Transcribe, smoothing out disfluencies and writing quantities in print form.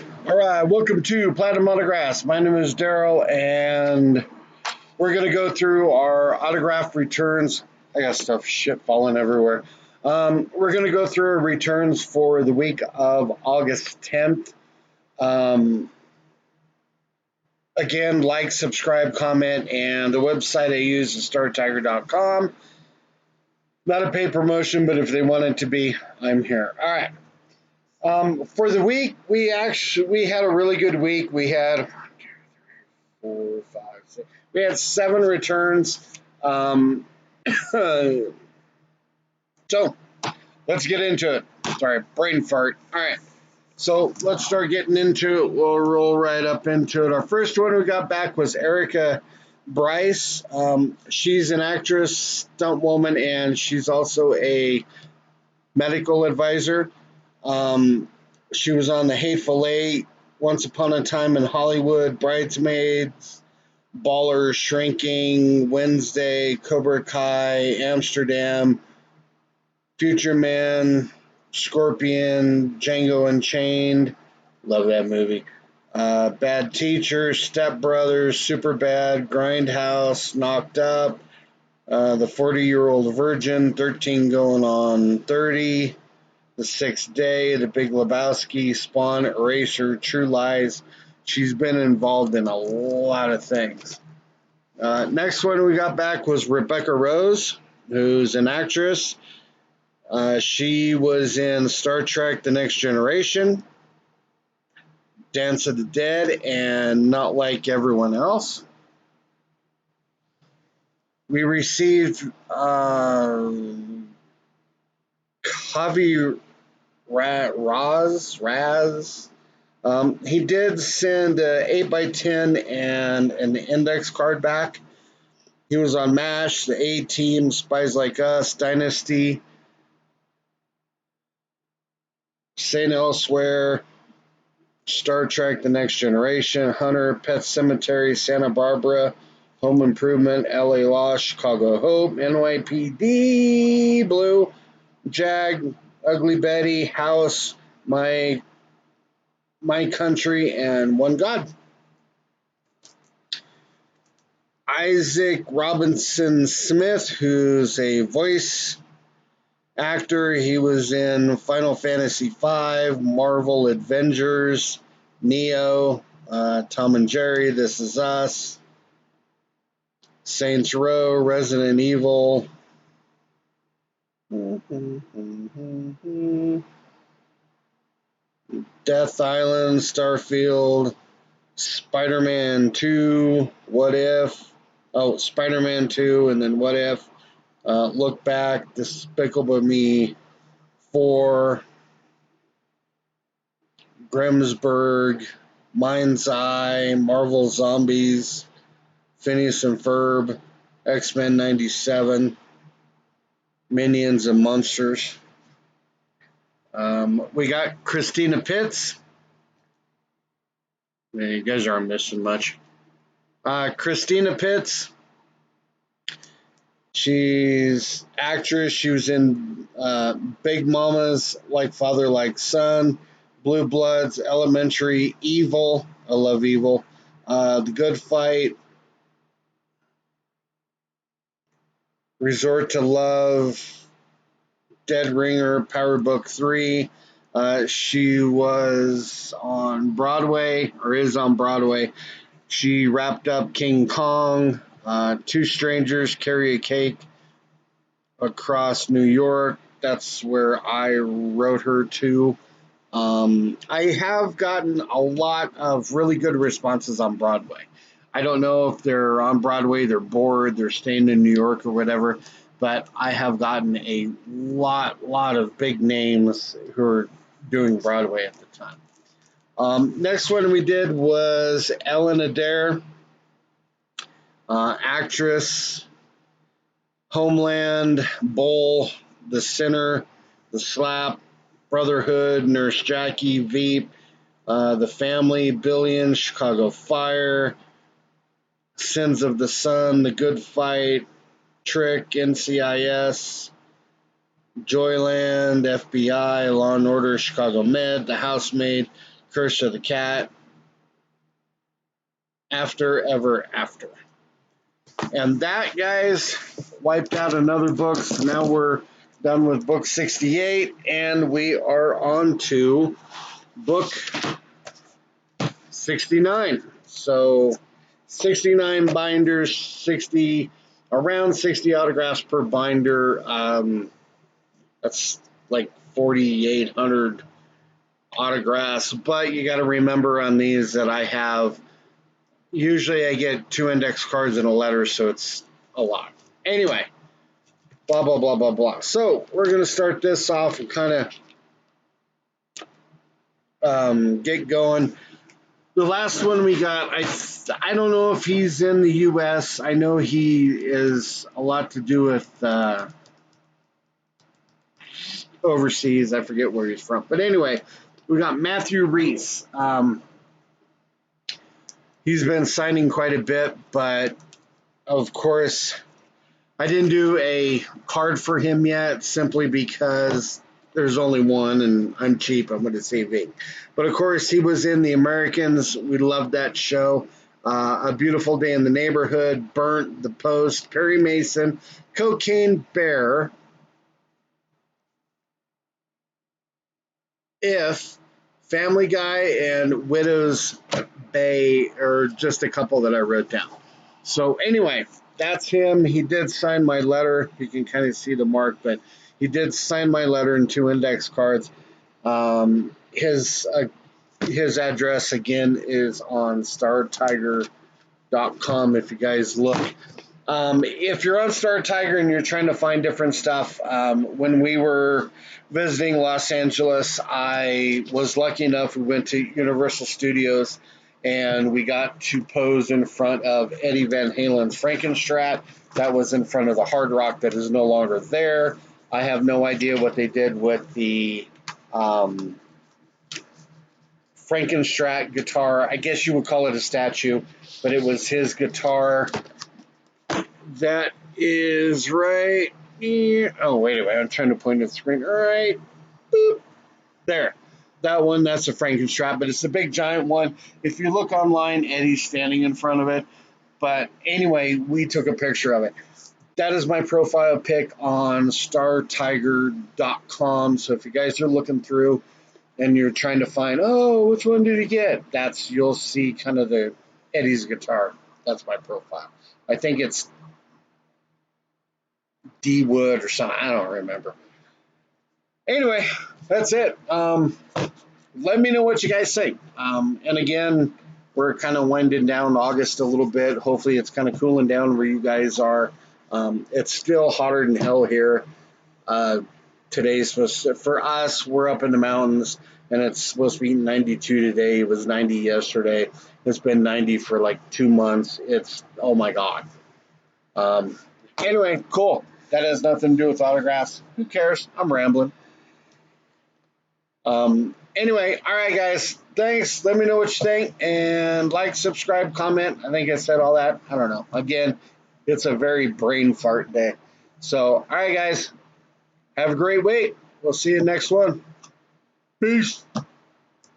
All right, welcome to Platinum Autographs. My name is Daryl, and we're going to go through our autograph returns. I got stuff shit falling everywhere. We're going to go through our returns for the week of August 10th. Um, Again, like, subscribe, comment, and the website I use is startiger.com. Not a paid promotion, but if they want it to be, I'm here. All right. For the week, we had a really good week. We had 4, 5, 6. We had 7 returns. So let's get into it. Sorry, brain fart. All right. So let's start getting into it. We'll roll right up into it. Our first one we got back was Erica Bryce. She's an actress, stunt woman, and she's also a medical advisor. She was on The Hateful Eight, Once Upon a Time in Hollywood, Bridesmaids, Baller, Shrinking, Wednesday, Cobra Kai, Amsterdam, Future Man, Scorpion, Django Unchained. Love that movie. Bad Teacher, Step Brothers, Superbad, Grindhouse, Knocked Up, The 40-Year-Old Virgin, 13 Going on 30, The Sixth Day, The Big Lebowski, Spawn, Eraser, True Lies. She's been involved in a lot of things. Next one we got back was Rebecca Rose, who's an actress. She was in Star Trek The Next Generation, Dance of the Dead, and Not Like Everyone Else. We received Javi Raz. He did send an 8x10 and an index card back. He was on MASH, the A-Team, Spies Like Us, Dynasty, Saint Elsewhere, Star Trek The Next Generation, Hunter, Pet Cemetery, Santa Barbara, Home Improvement, LA Lost, Chicago Hope, NYPD Blue, Jag, Ugly Betty, House, My Country, and One God. Isaac Robinson Smith, who's a voice actor. He was in Final Fantasy V, Marvel Avengers, Neo, Tom and Jerry, This Is Us, Saints Row, Resident Evil. Death Island, Starfield, Spider-Man 2, What If? Oh, Spider-Man 2, and then What If? Look Back, Despicable Me 4, Grimsburg, Mind's Eye, Marvel Zombies, Phineas and Ferb, X-Men 97, Minions and Monsters. We got Christina Pitts. Yeah, you guys aren't missing much. Christina Pitts. She's actress. She was in Big Mamas, Like Father, Like Son, Blue Bloods, Elementary, Evil. I love Evil. The Good Fight, Resort to Love, Dead Ringer, Power Book 3. She was on Broadway, or is on Broadway. She wrapped up King Kong, Two Strangers Carry a Cake Across New York. That's where I wrote her to. I have gotten a lot of really good responses on Broadway. I don't know if they're on Broadway, they're bored, they're staying in New York or whatever, but I have gotten a lot of big names who are doing Broadway at the time. Next one we did was Ellen Adair, actress, Homeland, Bull, The Sinner, The Slap, Brotherhood, Nurse Jackie, Veep, The Family, Billions, Chicago Fire, Sins of the Sun, The Good Fight, Trick, NCIS, Joyland, FBI, Law and Order, Chicago Med, The Housemaid, Curse of the Cat, After Ever After. And that, guys, wiped out another book. So now we're done with book 68, and we are on to book 69. So 69 binders, around 60 autographs per binder. That's like 4,800 autographs. But you got to remember on these that usually I get 2 index cards and a letter, so it's a lot. Anyway, blah, blah, blah, blah, blah. So we're going to start this off and kind of get going. The last one we got, I don't know if he's in the U.S. I know he is a lot to do with overseas. I forget where he's from. But anyway, we got Matthew Reese. He's been signing quite a bit, but of course, I didn't do a card for him yet simply because there's only one and I'm cheap. I'm going to save it. But of course, he was in The Americans. We loved that show. A Beautiful Day in the Neighborhood, Burnt, The Post, Perry Mason, Cocaine Bear, If, Family Guy, and Widow's Bay are just a couple that I wrote down. So anyway, that's him. He did sign my letter. You can kind of see the mark, but he did sign my letter in 2 index cards. His address again is on StarTiger.com. If you guys look, if you're on Star Tiger and you're trying to find different stuff, when we were visiting Los Angeles, I was lucky enough. We went to Universal Studios and we got to pose in front of Eddie Van Halen's Frankenstrat. That was in front of the Hard Rock that is no longer there. I have no idea what they did with the Frankenstrat guitar. I guess you would call it a statue, but it was his guitar. That is right here. Oh, wait a minute. I'm trying to point at the screen. All right. Boop. There. That one, that's a Frankenstrat, but it's the big giant one. If you look online, Eddie's standing in front of it. But anyway, we took a picture of it. That is my profile pic on StarTiger.com. So if you guys are looking through and you're trying to find, oh, which one did he get? You'll see kind of the Eddie's guitar. That's my profile. I think it's D Wood or something. I don't remember. Anyway, that's it. Let me know what you guys think. And again, we're kind of winding down August a little bit. Hopefully it's kind of cooling down where you guys are. It's still hotter than hell here. Today's supposed to, for us, we're up in the mountains, and it's supposed to be 92 today. It was 90 yesterday. It's been 90 for like 2 months. It's, oh my God. Anyway, cool. That has nothing to do with autographs. Who cares? I'm rambling. Anyway, all right, guys. Thanks. Let me know what you think. And like, subscribe, comment. I think I said all that. I don't know. Again, it's a very brain fart day. So, all right, guys. Have a great week. We'll see you next one. Peace.